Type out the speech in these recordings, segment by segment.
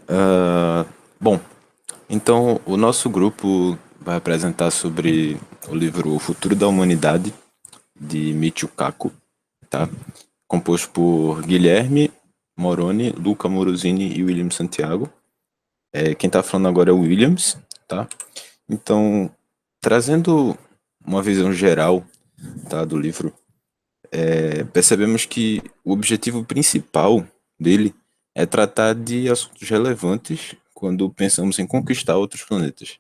Ah, bom, então o nosso grupo vai apresentar sobre o livro O Futuro da Humanidade, de Michio Kaku, tá? Composto por Guilherme Moroni, Luca Morosini e William Santiago. Quem está falando agora é o Williams, tá? Então, trazendo uma visão geral, tá, do livro, percebemos que o objetivo principal dele é tratar de assuntos relevantes quando pensamos em conquistar outros planetas.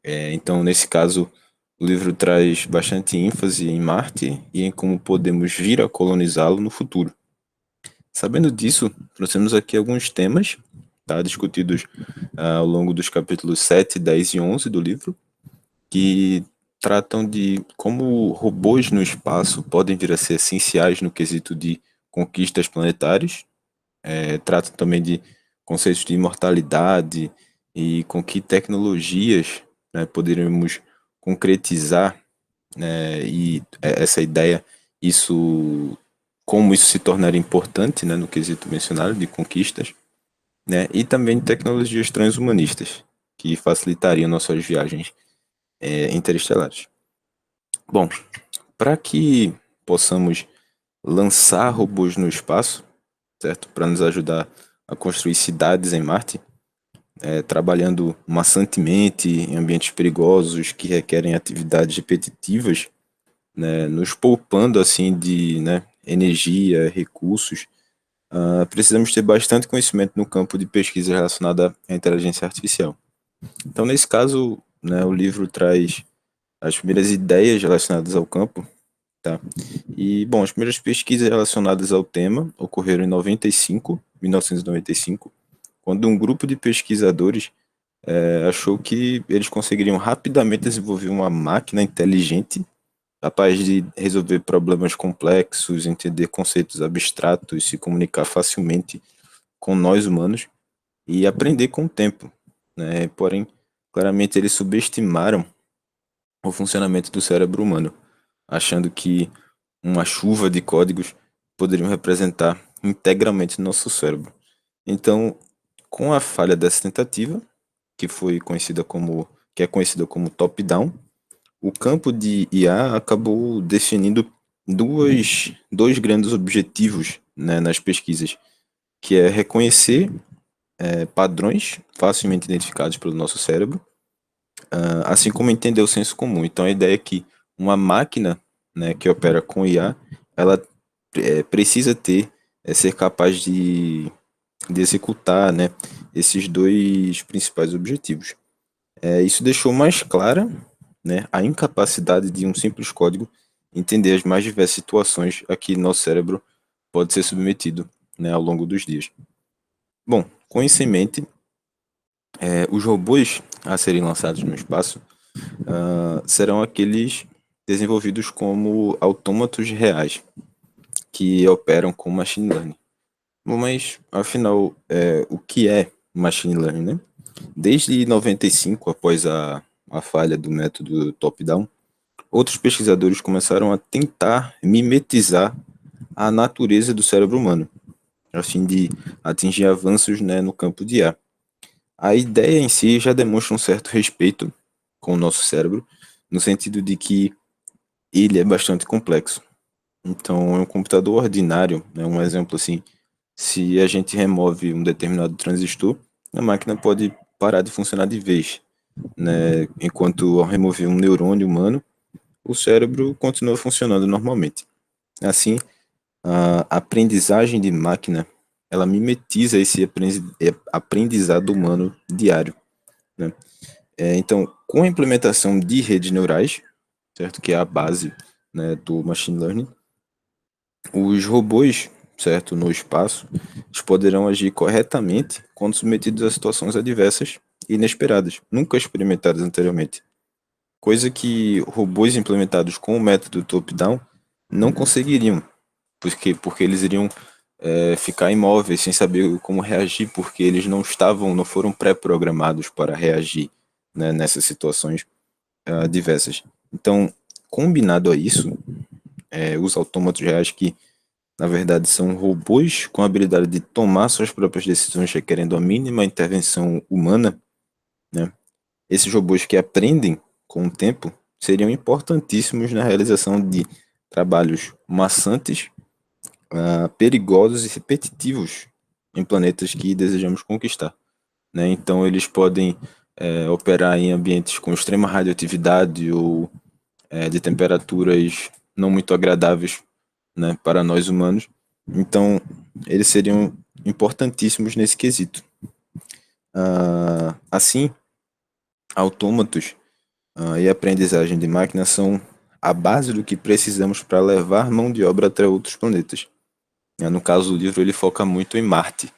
Então, nesse caso, o livro traz bastante ênfase em Marte e em como podemos vir a colonizá-lo no futuro. Sabendo disso, trouxemos aqui alguns temas, tá, discutidos ao longo dos capítulos 7, 10 e 11 do livro, que tratam de como robôs no espaço podem vir a ser essenciais no quesito de conquistas planetárias. Tratam também de conceitos de imortalidade e com que tecnologias, né, poderíamos concretizar, e essa ideia, isso, como isso se tornaria importante, né, no quesito mencionado de conquistas, né, e também de tecnologias transhumanistas que facilitariam nossas viagens interestelares. Bom, para que possamos lançar robôs no espaço, certo? Para nos ajudar a construir cidades em Marte, trabalhando maçantemente em ambientes perigosos que requerem atividades repetitivas, né, nos poupando assim de, né, energia, recursos. Precisamos ter bastante conhecimento no campo de pesquisa relacionada à inteligência artificial. Então, nesse caso, né, o livro traz as primeiras ideias relacionadas ao campo, tá? E, bom, as primeiras pesquisas relacionadas ao tema ocorreram em 1995, quando um grupo de pesquisadores achou que eles conseguiriam rapidamente desenvolver uma máquina inteligente capaz de resolver problemas complexos, entender conceitos abstratos, se comunicar facilmente com nós humanos e aprender com o tempo, né? Porém, claramente eles subestimaram o funcionamento do cérebro humano, achando que uma chuva de códigos poderiam representar integralmente nosso cérebro. Então, com a falha dessa tentativa, que é conhecida como top-down, o campo de IA acabou definindo dois grandes objetivos, né, nas pesquisas, que é reconhecer padrões facilmente identificados pelo nosso cérebro, assim como entender o senso comum. Então a ideia é que uma máquina, né, que opera com IA, ela precisa ser capaz de executar, né, esses dois principais objetivos. Isso deixou mais clara, né, a incapacidade de um simples código entender as mais diversas situações a que nosso cérebro pode ser submetido, né, ao longo dos dias. Bom, com isso em mente, os robôs a serem lançados no espaço serão aqueles desenvolvidos como autômatos reais, que operam com machine learning. Bom, mas, afinal, o que é machine learning, né? Desde 95, após a falha do método top-down, outros pesquisadores começaram a tentar mimetizar a natureza do cérebro humano, a fim de atingir avanços, né, no campo de IA. A ideia em si já demonstra um certo respeito com o nosso cérebro, no sentido de que ele é bastante complexo. Então, é um computador ordinário, né, um exemplo assim, se a gente remove um determinado transistor, a máquina pode parar de funcionar de vez, né, enquanto ao remover um neurônio humano, o cérebro continua funcionando normalmente. Assim, a aprendizagem de máquina, ela mimetiza esse aprendizado humano diário, né? Então, com a implementação de redes neurais, certo, que é a base, né, do machine learning, os robôs, certo, no espaço, eles poderão agir corretamente quando submetidos a situações adversas e inesperadas, nunca experimentadas anteriormente. Coisa que robôs implementados com o método top-down não conseguiriam, porque eles iriam ficar imóveis sem saber como reagir, porque eles não foram pré-programados para reagir, né, nessas situações adversas. Então, combinado a isso, os autômatos reais que Na verdade, são robôs com a habilidade de tomar suas próprias decisões, requerendo a mínima intervenção humana, né? Esses robôs que aprendem com o tempo seriam importantíssimos na realização de trabalhos maçantes, perigosos e repetitivos em planetas que desejamos conquistar, né? Então, eles podem operar em ambientes com extrema radioatividade ou de temperaturas não muito agradáveis, né, para nós humanos. Então, eles seriam importantíssimos nesse quesito. Assim, autômatos e aprendizagem de máquina são a base do que precisamos para levar mão de obra até outros planetas. No caso do livro, ele foca muito em Marte,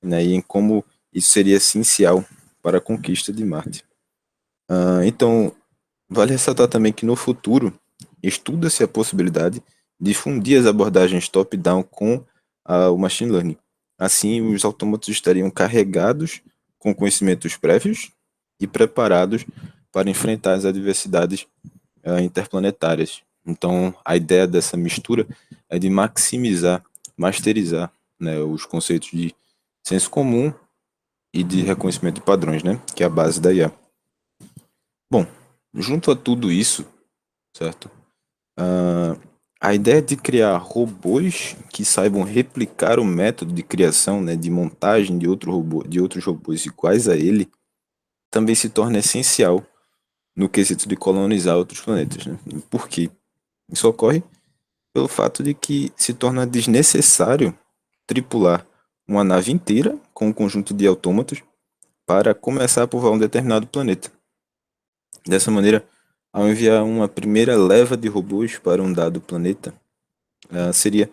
né, e em como isso seria essencial para a conquista de Marte. Então, vale ressaltar também que no futuro estuda-se a possibilidade de fundir as abordagens top-down com o machine learning. Assim, os autômatos estariam carregados com conhecimentos prévios e preparados para enfrentar as adversidades interplanetárias. Então, a ideia dessa mistura é de maximizar, masterizar, né, os conceitos de senso comum e de reconhecimento de padrões, né, que é a base da IA. Bom, junto a tudo isso, certo? A ideia de criar robôs que saibam replicar o método de criação, né, de montagem de outros robôs iguais a ele, também se torna essencial no quesito de colonizar outros planetas, né? Por quê? Isso ocorre pelo fato de que se torna desnecessário tripular uma nave inteira com um conjunto de autômatos para começar a povoar um determinado planeta. Dessa maneira, ao enviar uma primeira leva de robôs para um dado planeta, seria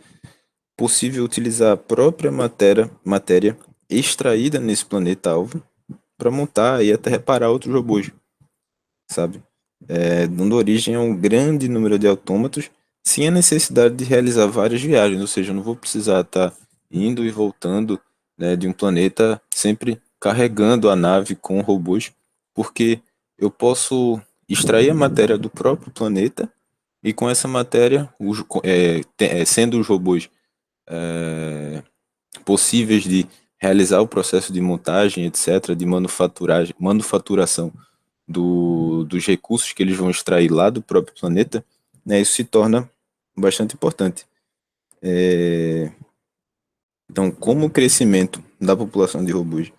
possível utilizar a própria matéria extraída nesse planeta-alvo para montar e até reparar outros robôs, sabe? Dando origem a um grande número de autômatos sem a necessidade de realizar várias viagens, ou seja, eu não vou precisar estar indo e voltando, né, de um planeta, sempre carregando a nave com robôs, porque eu posso extrair a matéria do próprio planeta e com essa matéria, sendo os robôs possíveis de realizar o processo de montagem, etc., de manufaturação dos recursos que eles vão extrair lá do próprio planeta, né, isso se torna bastante importante. Então, como o crescimento da população de robôs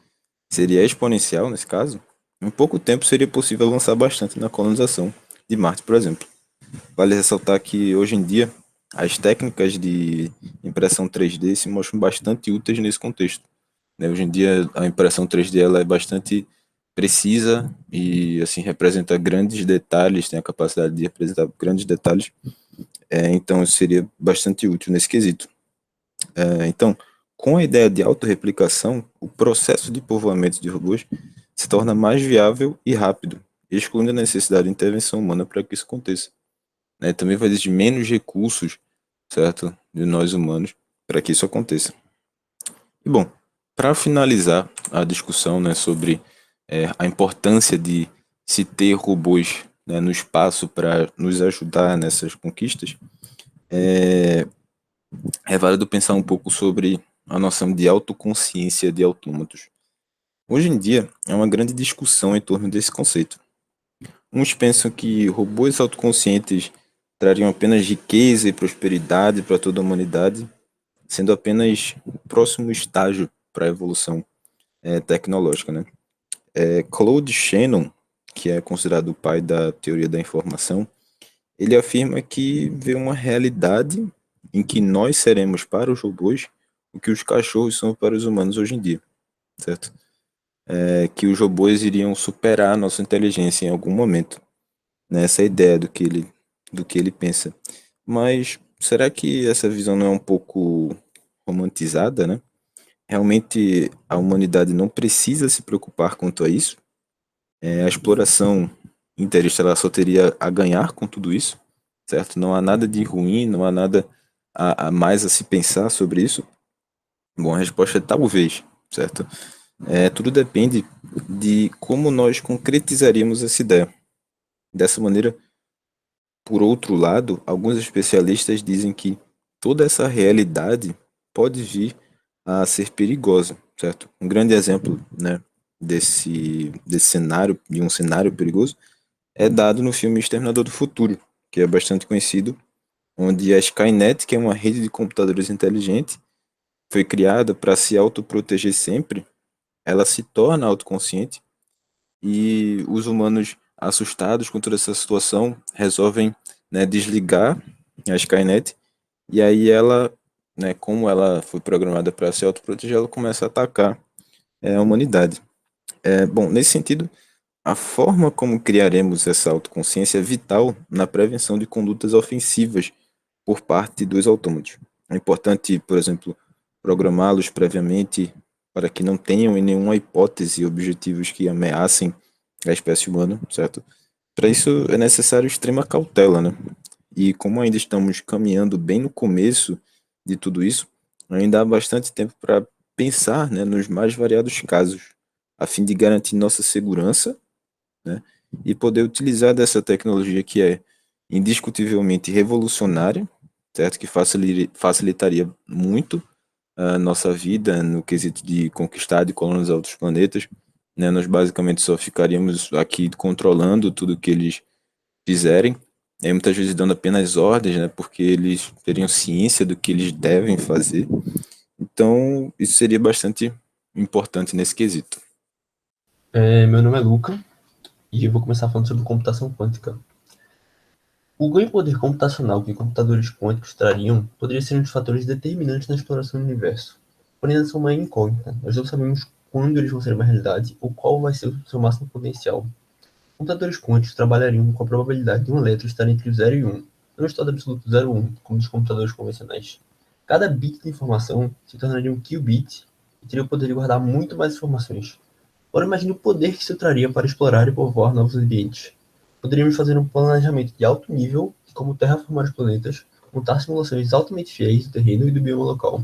seria exponencial nesse caso, em pouco tempo seria possível avançar bastante na colonização de Marte, por exemplo. Vale ressaltar que hoje em dia as técnicas de impressão 3D se mostram bastante úteis nesse contexto, né? Hoje em dia a impressão 3D ela é bastante precisa e assim representa grandes detalhes, tem a capacidade de representar grandes detalhes, então isso seria bastante útil nesse quesito. Então, com a ideia de autorreplicação, o processo de povoamento de robôs se torna mais viável e rápido, excluindo a necessidade de intervenção humana para que isso aconteça, né? Também vai exigir menos recursos, certo, de nós humanos para que isso aconteça. E bom, para finalizar a discussão, né, sobre a importância de se ter robôs, né, no espaço para nos ajudar nessas conquistas, é válido pensar um pouco sobre a noção de autoconsciência de autômatos. Hoje em dia, é uma grande discussão em torno desse conceito. Uns pensam que robôs autoconscientes trariam apenas riqueza e prosperidade para toda a humanidade, sendo apenas o próximo estágio para a evolução tecnológica, né? Claude Shannon, que é considerado o pai da teoria da informação, ele afirma que vê uma realidade em que nós seremos para os robôs o que os cachorros são para os humanos hoje em dia, certo? Que os robôs iriam superar a nossa inteligência em algum momento, né? Essa é a ideia do que ele pensa. Mas será que essa visão não é um pouco romantizada, né? Realmente a humanidade não precisa se preocupar quanto a isso? A exploração interestelar só teria a ganhar com tudo isso, certo? Não há nada de ruim, não há nada a mais a se pensar sobre isso? Bom, a resposta é talvez, certo? Tudo depende de como nós concretizaríamos essa ideia. Dessa maneira, por outro lado, alguns especialistas dizem que toda essa realidade pode vir a ser perigosa, certo? Um grande exemplo, né, desse cenário, de um cenário perigoso, é dado no filme Exterminador do Futuro, que é bastante conhecido, onde a Skynet, que é uma rede de computadores inteligente, foi criada para se autoproteger sempre, ela se torna autoconsciente e os humanos, assustados com toda essa situação, resolvem, né, desligar a Skynet e aí ela, né, como ela foi programada para se autoproteger, ela começa a atacar a humanidade. Bom, nesse sentido, a forma como criaremos essa autoconsciência é vital na prevenção de condutas ofensivas por parte dos autômatos. É importante, por exemplo, programá-los previamente para que não tenham em nenhuma hipótese objetivos que ameacem a espécie humana, certo? Para isso é necessário extrema cautela, né? E como ainda estamos caminhando bem no começo de tudo isso, ainda há bastante tempo para pensar, né, nos mais variados casos, a fim de garantir nossa segurança, né, e poder utilizar dessa tecnologia que é indiscutivelmente revolucionária, certo? Que facilitaria muito a nossa vida no quesito de conquistar e colonizar outros planetas, né? Nós basicamente só ficaríamos aqui controlando tudo que eles fizerem, e muitas vezes dando apenas ordens, né? Porque eles teriam ciência do que eles devem fazer. Então, isso seria bastante importante nesse quesito. Meu nome é Luca e eu vou começar falando sobre computação quântica. O ganho em poder computacional que computadores quânticos trariam poderia ser um dos fatores determinantes na exploração do universo. Porém, ainda são uma incógnita. Nós não sabemos quando eles vão ser uma realidade ou qual vai ser o seu máximo potencial. Computadores quânticos trabalhariam com a probabilidade de um elétron estar entre o 0 e 1, não o estado absoluto 0 ou 1, como nos computadores convencionais. Cada bit de informação se tornaria um qubit e teria o poder de guardar muito mais informações. Agora imagine o poder que isso traria para explorar e povoar novos ambientes. Poderíamos fazer um planejamento de alto nível de como terraformar os planetas, montar simulações altamente fiéis do terreno e do bioma local.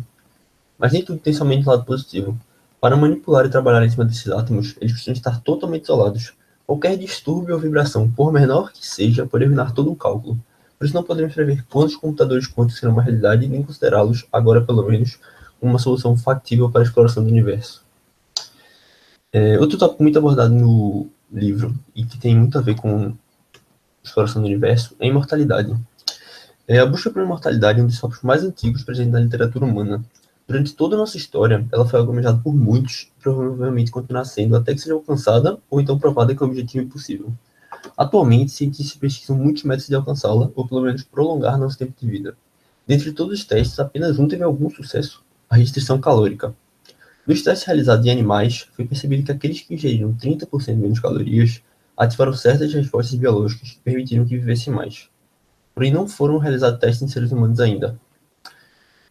Mas nem tudo tem somente lado positivo. Para manipular e trabalhar em cima desses átomos, eles precisam estar totalmente isolados. Qualquer distúrbio ou vibração, por menor que seja, pode arruinar todo um cálculo. Por isso não podemos prever quantos computadores quânticos serão uma realidade, nem considerá-los, agora pelo menos, como uma solução factível para a exploração do universo. Outro tópico muito abordado no livro, e que tem muito a ver com exploração do universo, é a imortalidade. A busca pela imortalidade é um dos tópicos mais antigos presentes na literatura humana. Durante toda a nossa história, ela foi almejada por muitos e provavelmente continuará sendo até que seja alcançada ou então provada que é um objetivo impossível. Atualmente, cientistas pesquisam muitos métodos de alcançá-la ou pelo menos prolongar nosso tempo de vida. Dentre todos os testes, apenas um teve algum sucesso: a restrição calórica. Nos testes realizados em animais, foi percebido que aqueles que ingeriram 30% menos calorias ativaram certas respostas biológicas que permitiram que vivessem mais. Porém, não foram realizados testes em seres humanos ainda.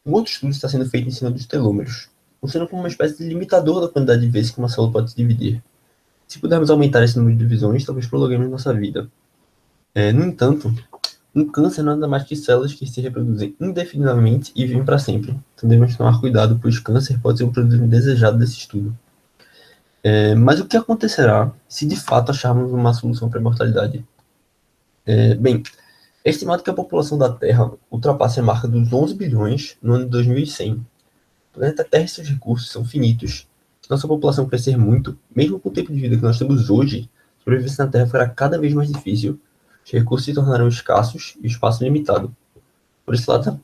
Um outro estudo está sendo feito em cima dos telômeros, funcionando como uma espécie de limitador da quantidade de vezes que uma célula pode se dividir. Se pudermos aumentar esse número de divisões, talvez prolonguemos nossa vida. No entanto, um câncer não é nada mais que células que se reproduzem indefinidamente e vivem para sempre. Então devemos tomar cuidado, pois câncer pode ser um produto indesejado desse estudo. Mas o que acontecerá se de fato acharmos uma solução para a imortalidade? Bem, é estimado que a população da Terra ultrapasse a marca dos 11 bilhões no ano de 2100. O planeta Terra e seus recursos são finitos. Se nossa população crescer muito, mesmo com o tempo de vida que nós temos hoje, sobreviver na Terra fará cada vez mais difícil. Os recursos se tornarão escassos e o espaço limitado. Por esse lado,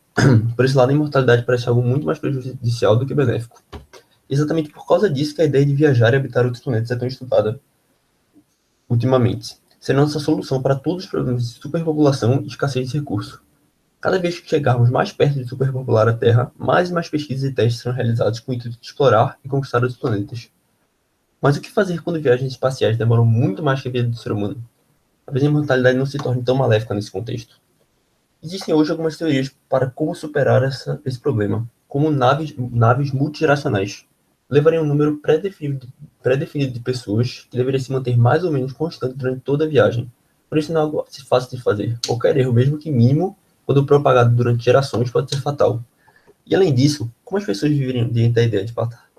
a imortalidade parece algo muito mais prejudicial do que benéfico. Exatamente por causa disso que a ideia de viajar e habitar outros planetas é tão estudada ultimamente, sendo nossa solução para todos os problemas de superpopulação e escassez de recursos. Cada vez que chegarmos mais perto de superpopular a Terra, mais e mais pesquisas e testes serão realizados com o intuito de explorar e conquistar outros planetas. Mas o que fazer quando viagens espaciais demoram muito mais que a vida do ser humano? Talvez a imortalidade não se torne tão maléfica nesse contexto. Existem hoje algumas teorias para como superar esse problema, como naves multigeracionais. Levaria um número pré-definido de pessoas que deveria se manter mais ou menos constante durante toda a viagem. Por isso não é algo fácil de fazer. Qualquer erro, mesmo que mínimo, quando propagado durante gerações, pode ser fatal. E além disso, como as pessoas viveriam diante da ideia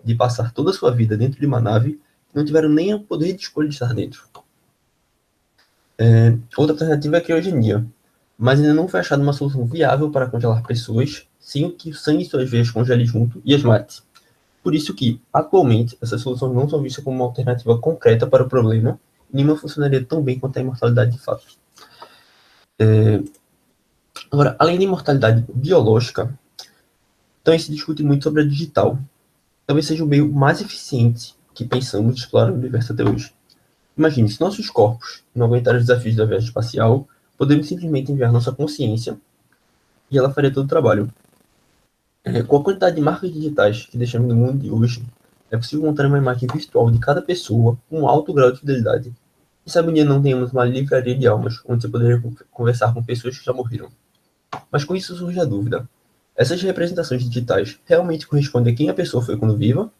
de passar toda a sua vida dentro de uma nave que não tiveram nem o poder de escolha de estar dentro? Outra alternativa é a criogenia. mas ainda não foi achada uma solução viável para congelar pessoas sem que o sangue em suas veias congele junto e as mate. Por isso que, atualmente, essas soluções não são vistas como uma alternativa concreta para o problema, e nenhuma funcionaria tão bem quanto a imortalidade de fato. Agora, além da imortalidade biológica, também se discute muito sobre a digital. Talvez seja o meio mais eficiente que pensamos de explorar o universo até hoje. Imagine, se nossos corpos não aguentarem os desafios da viagem espacial, podemos simplesmente enviar nossa consciência e ela faria todo o trabalho. Com a quantidade de marcas digitais que deixamos no mundo de hoje, é possível montar uma imagem virtual de cada pessoa com um alto grau de fidelidade. E sabe um dia não tenhamos uma livraria de almas, onde você poderia conversar com pessoas que já morreram. Mas com isso surge a dúvida. Essas representações digitais realmente correspondem a quem a pessoa foi quando viva?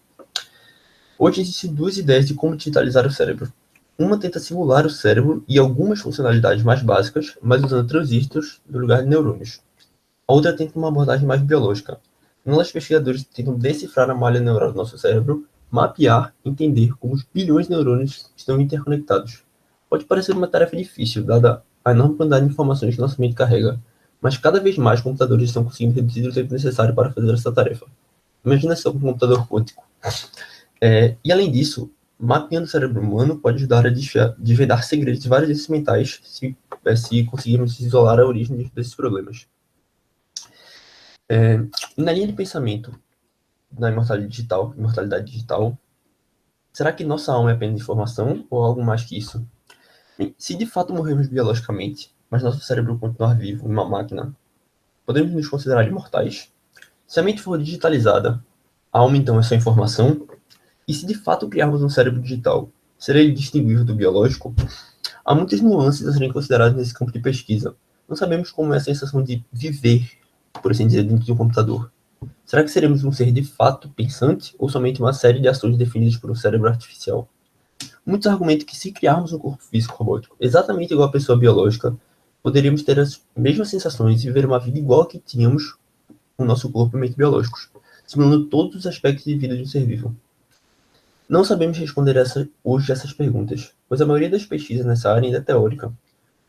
Hoje existem duas ideias de como digitalizar o cérebro. Uma tenta simular o cérebro e algumas funcionalidades mais básicas, mas usando transistores no lugar de neurônios. A outra tenta uma abordagem mais biológica. Nela, os pesquisadores tentam decifrar a malha neural do nosso cérebro, mapear e entender como os bilhões de neurônios estão interconectados. Pode parecer uma tarefa difícil, dada a enorme quantidade de informações que nossa mente carrega, mas cada vez mais computadores estão conseguindo reduzir o tempo necessário para fazer essa tarefa. Imagina só um computador quântico. E além disso, mapeando o cérebro humano pode ajudar a desvendar segredos de vários desses mentais se conseguirmos isolar a origem desses problemas. Na linha de pensamento da imortalidade digital, será que nossa alma é apenas informação ou algo mais que isso? Bem, se de fato morrermos biologicamente, mas nosso cérebro continuar vivo em uma máquina, podemos nos considerar imortais? Se a mente for digitalizada, a alma então é só informação? E se de fato criarmos um cérebro digital, será ele distinguível do biológico? Há muitas nuances a serem consideradas nesse campo de pesquisa. Não sabemos como é a sensação de viver, por assim dizer, dentro de um computador. Será que seremos um ser de fato pensante ou somente uma série de ações definidas por um cérebro artificial? Muitos argumentam que se criarmos um corpo físico robótico exatamente igual à pessoa biológica, poderíamos ter as mesmas sensações e viver uma vida igual a que tínhamos com o nosso corpo e mente biológicos, simulando todos os aspectos de vida de um ser vivo. Não sabemos responder hoje essas perguntas, pois a maioria das pesquisas nessa área ainda é teórica.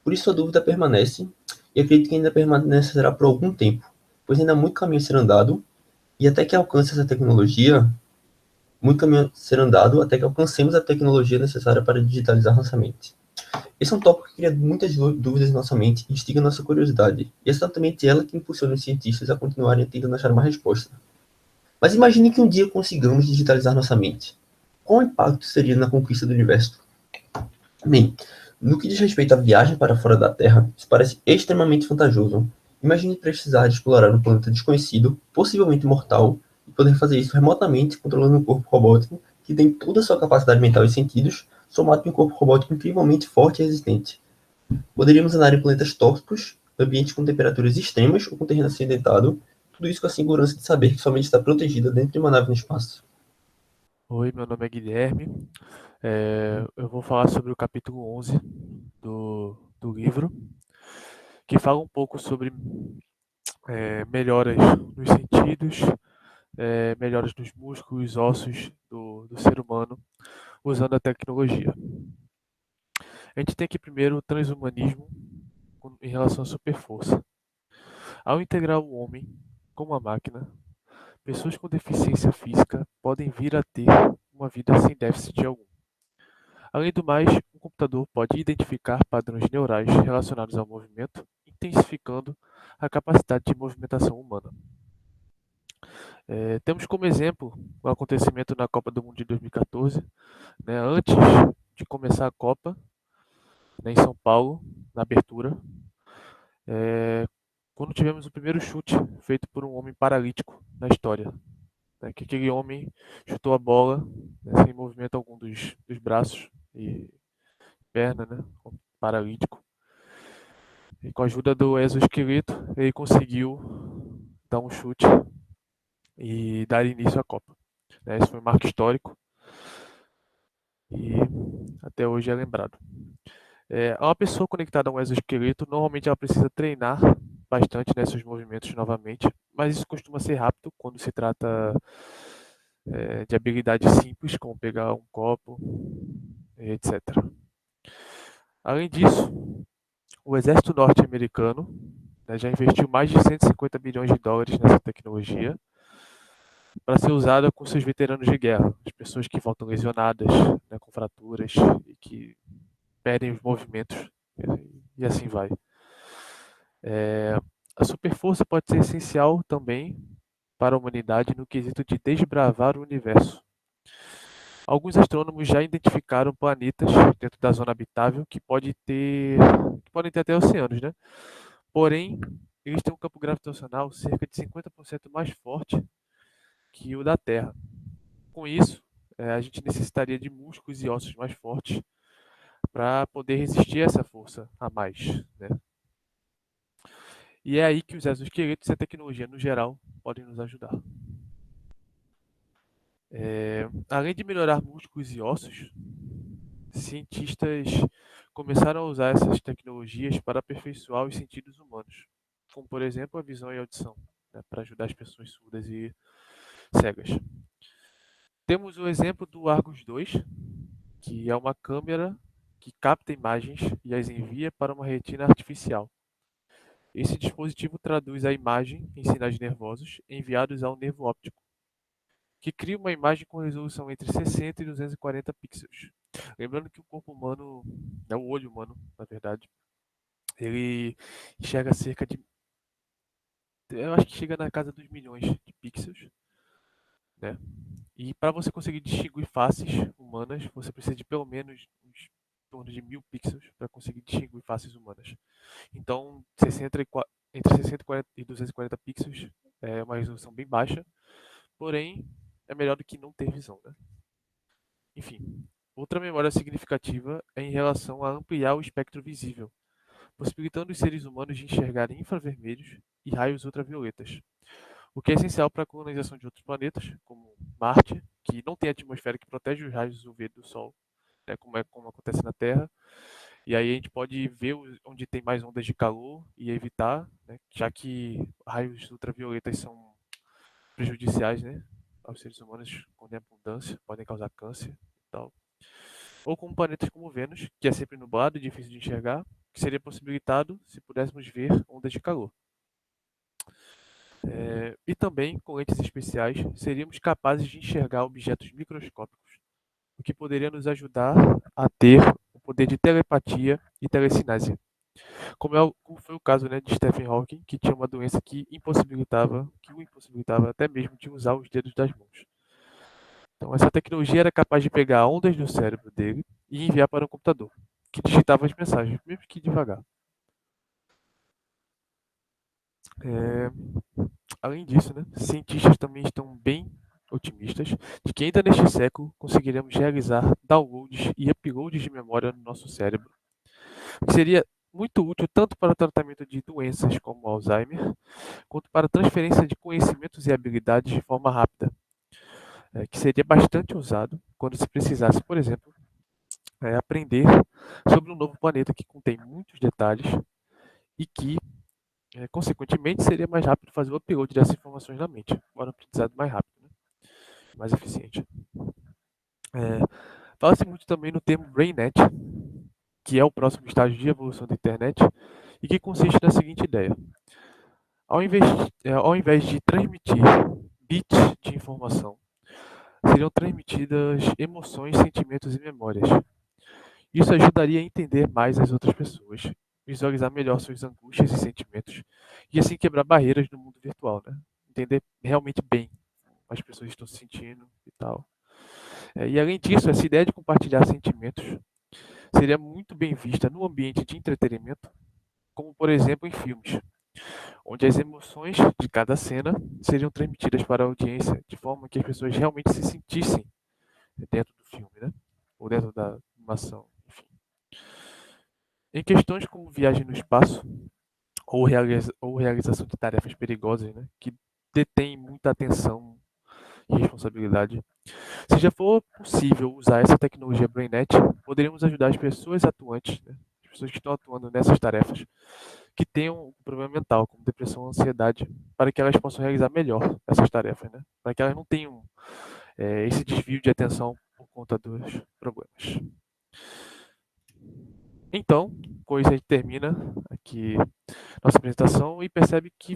Por isso a dúvida permanece, e acredito que ainda permanecerá por algum tempo, pois ainda há muito caminho a ser andado, e até que alcance essa tecnologia, muito caminho a ser andado até que alcancemos a tecnologia necessária para digitalizar nossa mente. Esse é um tópico que cria muitas dúvidas em nossa mente e instiga nossa curiosidade, e é exatamente ela que impulsiona os cientistas a continuarem tentando achar uma resposta. Mas imagine que um dia consigamos digitalizar nossa mente. Qual o impacto seria na conquista do universo? Bem, no que diz respeito à viagem para fora da Terra, isso parece extremamente vantajoso. Imagine precisar de explorar um planeta desconhecido, possivelmente mortal, e poder fazer isso remotamente, controlando um corpo robótico que tem toda a sua capacidade mental e sentidos, somado com um corpo robótico incrivelmente forte e resistente. Poderíamos andar em planetas tóxicos, ambientes com temperaturas extremas ou com terreno acidentado, tudo isso com a segurança de saber que sua mente está protegida dentro de uma nave no espaço. Oi, meu nome é Guilherme. Eu vou falar sobre o capítulo 11 do livro, que fala um pouco sobre melhoras nos sentidos, melhoras nos músculos, ossos do ser humano, usando a tecnologia. A gente tem aqui primeiro o transhumanismo em relação à superforça. Ao integrar o homem com uma máquina, pessoas com deficiência física podem vir a ter uma vida sem déficit algum. Além do mais, um computador pode identificar padrões neurais relacionados ao movimento, intensificando a capacidade de movimentação humana. Temos como exemplo o acontecimento na Copa do Mundo de 2014, né, antes de começar a Copa, né, em São Paulo, na abertura, quando tivemos o primeiro chute feito por um homem paralítico na história, né, que aquele homem chutou a bola, né, sem movimento algum dos braços e perna, né, paralítico. E com a ajuda do exoesqueleto, ele conseguiu dar um chute e dar início à Copa. Esse foi um marco histórico e até hoje é lembrado. Uma pessoa conectada a um exoesqueleto, normalmente ela precisa treinar bastante nesses movimentos novamente, mas isso costuma ser rápido quando se trata de habilidades simples, como pegar um copo, etc. Além disso, o exército norte-americano, né, já investiu mais de 150 bilhões de dólares nessa tecnologia para ser usada com seus veteranos de guerra, as pessoas que voltam lesionadas, né, com fraturas e que perdem os movimentos e assim vai. A superforça pode ser essencial também para a humanidade no quesito de desbravar o universo. Alguns astrônomos já identificaram planetas dentro da zona habitável que podem ter até oceanos, né? Porém, eles têm um campo gravitacional cerca de 50% mais forte que o da Terra. Com isso, a gente necessitaria de músculos e ossos mais fortes para poder resistir a essa força a mais, né? E é aí que os exoesqueletos e a tecnologia no geral podem nos ajudar. Além de melhorar músculos e ossos, cientistas começaram a usar essas tecnologias para aperfeiçoar os sentidos humanos, como por exemplo a visão e a audição, né, para ajudar as pessoas surdas e cegas. Temos o exemplo do Argus 2, que é uma câmera que capta imagens e as envia para uma retina artificial. Esse dispositivo traduz a imagem em sinais nervosos enviados ao nervo óptico, que cria uma imagem com resolução entre 60 e 240 pixels. Lembrando que o corpo humano, o olho humano, na verdade, ele enxerga cerca de, eu acho que chega na casa dos milhões de pixels, né? E para você conseguir distinguir faces humanas, você precisa de pelo menos uns em torno de 1000 pixels para conseguir distinguir faces humanas. Então, entre 60 e 240 pixels é uma resolução bem baixa, porém é melhor do que não ter visão, né? Enfim, outra memória significativa é em relação a ampliar o espectro visível, possibilitando os seres humanos de enxergarem infravermelhos e raios ultravioletas, o que é essencial para a colonização de outros planetas, como Marte, que não tem atmosfera que protege os raios UV do Sol, né, como acontece na Terra. E aí a gente pode ver onde tem mais ondas de calor e evitar, né, já que raios ultravioletas são prejudiciais, né, aos seres humanos quando em abundância, podem causar câncer e tal. Ou como planetas como Vênus, que é sempre nublado e difícil de enxergar, que seria possibilitado se pudéssemos ver ondas de calor. E também, com lentes especiais, seríamos capazes de enxergar objetos microscópicos, o que poderia nos ajudar a ter o poder de telepatia e telecinese, como foi o caso, né, de Stephen Hawking, que tinha uma doença que o impossibilitava até mesmo de usar os dedos das mãos. Então, essa tecnologia era capaz de pegar ondas do cérebro dele e enviar para um computador, que digitava as mensagens, mesmo que devagar. É, Além disso, né, cientistas também estão bem otimistas de que ainda neste século conseguiremos realizar downloads e uploads de memória no nosso cérebro, o que seria muito útil tanto para o tratamento de doenças como Alzheimer, quanto para a transferência de conhecimentos e habilidades de forma rápida, que seria bastante usado quando se precisasse, por exemplo, aprender sobre um novo planeta que contém muitos detalhes e que, consequentemente, seria mais rápido fazer o upload dessas informações na mente, para um aprendizado mais rápido, né? Mais eficiente. Fala-se muito também no termo BrainNet, que é o próximo estágio de evolução da internet, e que consiste na seguinte ideia. Ao invés de transmitir bits de informação, seriam transmitidas emoções, sentimentos e memórias. Isso ajudaria a entender mais as outras pessoas, visualizar melhor suas angústias e sentimentos, e assim quebrar barreiras no mundo virtual, né? Entender realmente bem como as pessoas estão se sentindo e tal. E além disso, essa ideia de compartilhar sentimentos seria muito bem vista no ambiente de entretenimento, como por exemplo em filmes, onde as emoções de cada cena seriam transmitidas para a audiência de forma que as pessoas realmente se sentissem dentro do filme, né? Ou dentro da animação, enfim. Em questões como viagem no espaço ou realização de tarefas perigosas, né, que detêm muita atenção e responsabilidade, se já for possível usar essa tecnologia BrainNet, poderíamos ajudar as pessoas atuantes, né, as pessoas que estão atuando nessas tarefas, que tenham um problema mental, como depressão ou ansiedade, para que elas possam realizar melhor essas tarefas, né, para que elas não tenham esse desvio de atenção por conta dos problemas. Então, com isso a gente termina aqui nossa apresentação e percebe que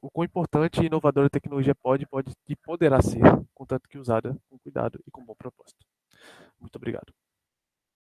o quão importante e inovadora a tecnologia pode e poderá ser, contanto que usada com cuidado e com bom propósito. Muito obrigado.